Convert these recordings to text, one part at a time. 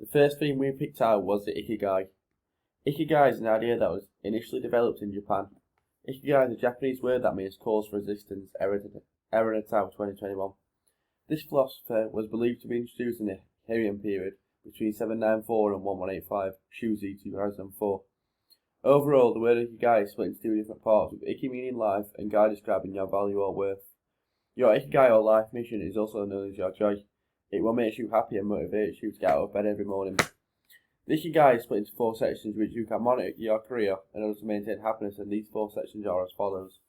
The first theme we picked out was the Ikigai. Ikigai is an idea that was initially developed in Japan. Ikigai is a Japanese word that means cause for resistance, Eranatau 2021. This philosopher was believed to be introduced in the Heian period between 794 and 1185, Shuzi 2004. Overall, the word Ikigai is split into two different parts, with Iki meaning life and Gai describing your value or worth. Your Ikigai or life mission is also known as your joy. It will make you happy and motivates you to get out of bed every morning. The Ikigai is split into four sections which you can monitor your career in order to maintain happiness, and these four sections are as follows.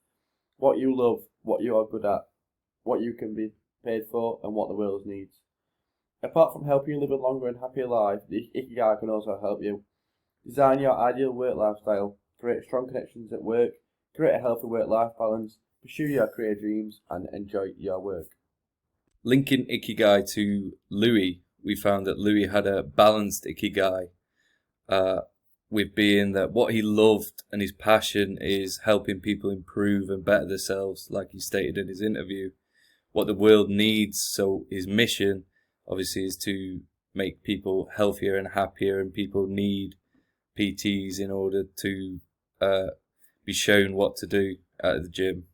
What you love, what you are good at, what you can be paid for, and what the world needs. Apart from helping you live a longer and happier life, the Ikigai can also help you design your ideal work lifestyle, create strong connections at work, create a healthy work-life balance, pursue your career dreams, and enjoy your work. Linking Ikigai to Louis, we found that Louis had a balanced Ikigai, with being that what he loved and his passion is helping people improve and better themselves, like he stated in his interview. What the world needs, so his mission, obviously, is to make people healthier and happier, and people need PTs in order to be shown what to do at the gym.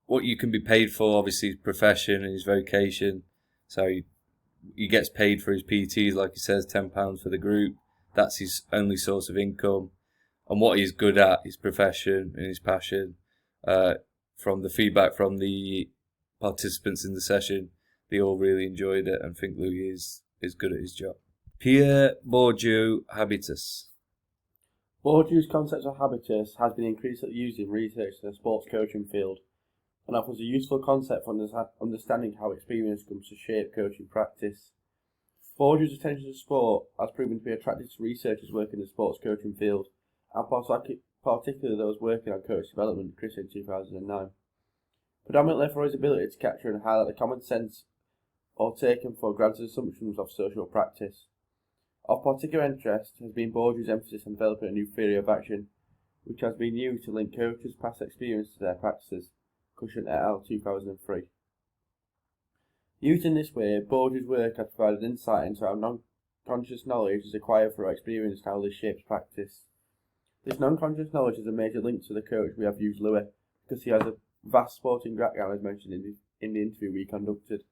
What you can be paid for, obviously, his profession and his vocation. So he gets paid for his PTs, like he says, £10 for the group. That's his only source of income. And what he's good at, his profession and his passion. From the feedback from the participants in the session, they all really enjoyed it and think Louis is good at his job. Pierre Bourdieu habitus. Bourdieu's concept of habitus has been increasingly used in research in the sports coaching field, and offers a useful concept for understanding how experience comes to shape coaching practice. Bourdieu's attention to sport has proven to be attractive to researchers working in the sports coaching field, and particularly those working on coach development, Chris in 2009. Predominantly for his ability to capture and highlight the common sense or taken for granted assumptions of social practice. Of particular interest has been Bourdieu's emphasis on developing a new theory of action, which has been used to link coaches' past experience to their practices, Cushion et al. 2003. Used in this way, Bourdieu's work has provided insight into how non-conscious knowledge is acquired through experience and how this shapes practice. This non-conscious knowledge is a major link to the coach we have used, Louis, because he has a vast sporting background, as mentioned in the interview we conducted.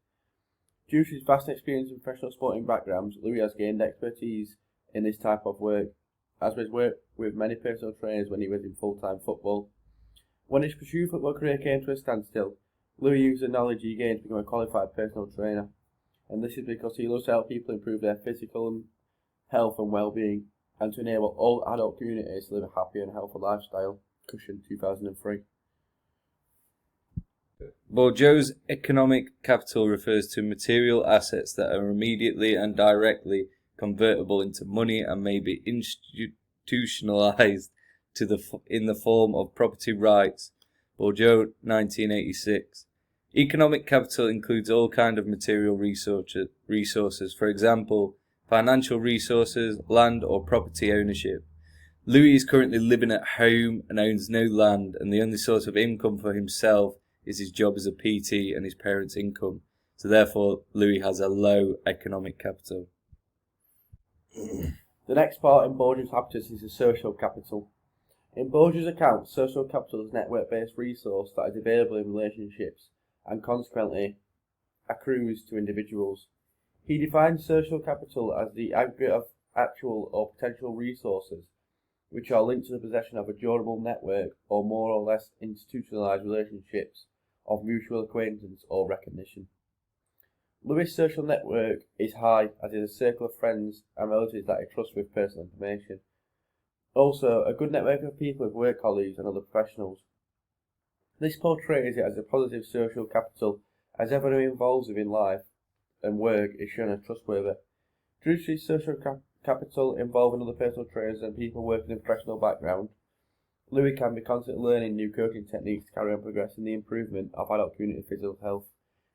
Due to his vast experience in professional sporting backgrounds, Louis has gained expertise in this type of work, as was worked with many personal trainers when he was in full-time football. When his pursuit football career came to a standstill, Louis used the knowledge he gained to become a qualified personal trainer, and this is because he loves to help people improve their physical health and well-being, and to enable all adult communities to live a happier and healthier lifestyle. Cushion 2003. Bourdieu's economic capital refers to material assets that are immediately and directly convertible into money and may be institutionalized in the form of property rights. Bourdieu, 1986. Economic capital includes all kinds of material resources, for example, financial resources, land or property ownership. Louis is currently living at home and owns no land, and the only source of income for himself is his job as a PT and his parents' income. So therefore, Louis has a low economic capital. The next part in Bourdieu's habitus is the social capital. In Bourdieu's account, social capital is a network-based resource that is available in relationships and consequently accrues to individuals. He defines social capital as the aggregate of actual or potential resources which are linked to the possession of a durable network or more or less institutionalized relationships of mutual acquaintance or recognition. Louis' social network is high, as is a circle of friends and relatives that he trusts with personal information. Also, a good network of people with work colleagues and other professionals. This portrays it as a positive social capital, as everyone who involves within life and work is shown as trustworthy. Due to his social capital involving other personal trainers and people working in a professional background, Louis can be constantly learning new coaching techniques to carry on progressing the improvement of adult community physical health,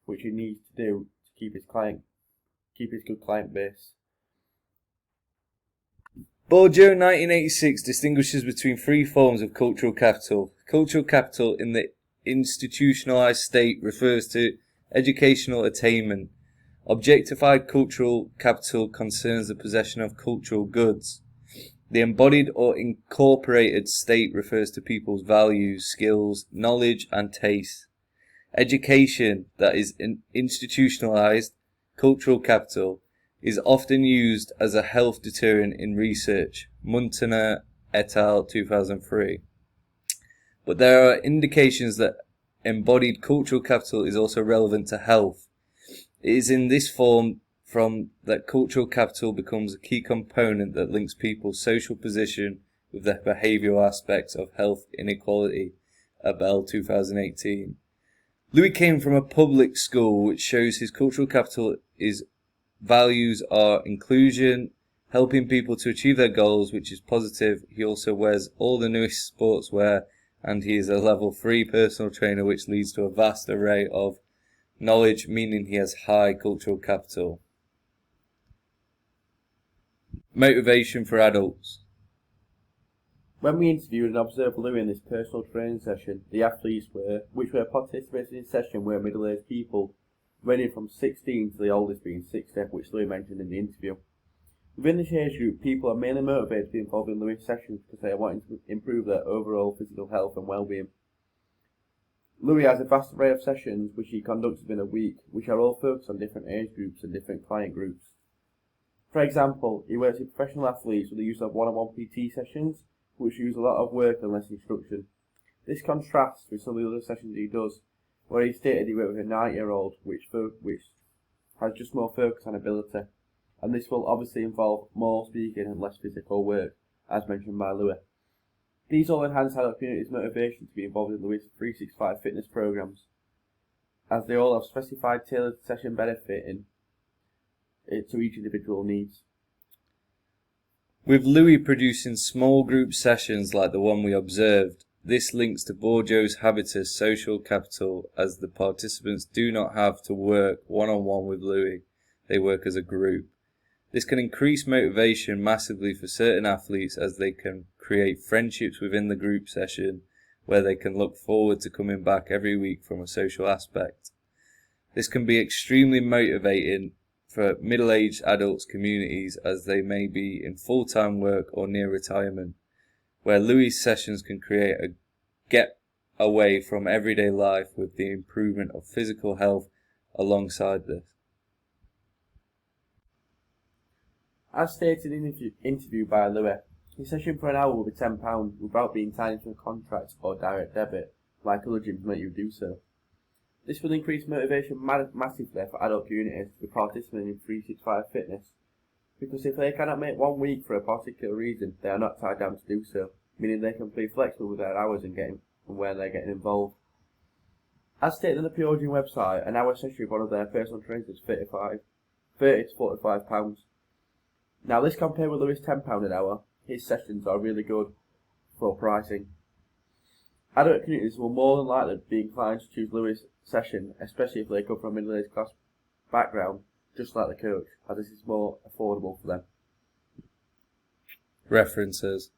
which he needs to do to keep his good client base. Bourdieu, 1986, distinguishes between three forms of cultural capital. Cultural capital in the institutionalized state refers to educational attainment Objectified cultural capital concerns the possession of cultural goods. The embodied or incorporated state refers to people's values, skills, knowledge, and tastes. Education that is institutionalized, cultural capital, is often used as a health deterrent in research. Muntener et al. 2003. But there are indications that embodied cultural capital is also relevant to health. It is in this form that cultural capital becomes a key component that links people's social position with the behavioural aspects of health inequality. Abel 2018. Louis came from a public school, which shows his cultural capital is values are inclusion, helping people to achieve their goals, which is positive. He also wears all the newest sportswear, and he is a level 3 personal trainer, which leads to a vast array of knowledge, meaning he has high cultural capital. Motivation for adults. When we interviewed and observed Louis in this personal training session, the athletes which were participating in the session were middle-aged people, ranging from 16 to the oldest being 60, which Louis mentioned in the interview. Within this age group, people are mainly motivated to be involved in Louis' sessions because they are wanting to improve their overall physical health and well-being. Louis has a vast array of sessions which he conducts within a week, which are all focused on different age groups and different client groups. For example, he works with professional athletes with the use of one-on-one PT sessions, which use a lot of work and less instruction. This contrasts with some of the other sessions he does, where he stated he worked with a 90-year-old, which has just more focus on ability, and this will obviously involve more speaking and less physical work, as mentioned by Louis. These all enhance our community's motivation to be involved in Louis' 365 fitness programs, as they all have specified tailored session benefiting to each individual needs. With Louis producing small group sessions like the one we observed, this links to Bourdieu's habitus social capital, as the participants do not have to work one-on-one with Louis, they work as a group. This can increase motivation massively for certain athletes, as they can create friendships within the group session where they can look forward to coming back every week from a social aspect. This can be extremely motivating for middle-aged adults communities, as they may be in full-time work or near retirement, where Louis' sessions can create a get away from everyday life with the improvement of physical health alongside this. As stated in the interview by Louis, his session for an hour will be £10 without being tied into a contract or direct debit, like other gyms make you do so. This will increase motivation massively for adult communities to be participating in 365 fitness, because if they cannot make 1 week for a particular reason, they are not tied down to do so, meaning they can be flexible with their hours and where they're getting involved. As stated on the Pure Gym website, an hour session with one of their personal trainers is £30 to £45. Now this compared with Louis' £10 an hour, his sessions are really good for pricing. Adult communities will more than likely be inclined to choose Louis' session, especially if they come from a middle-aged class background, just like the coach, as this is more affordable for them. References.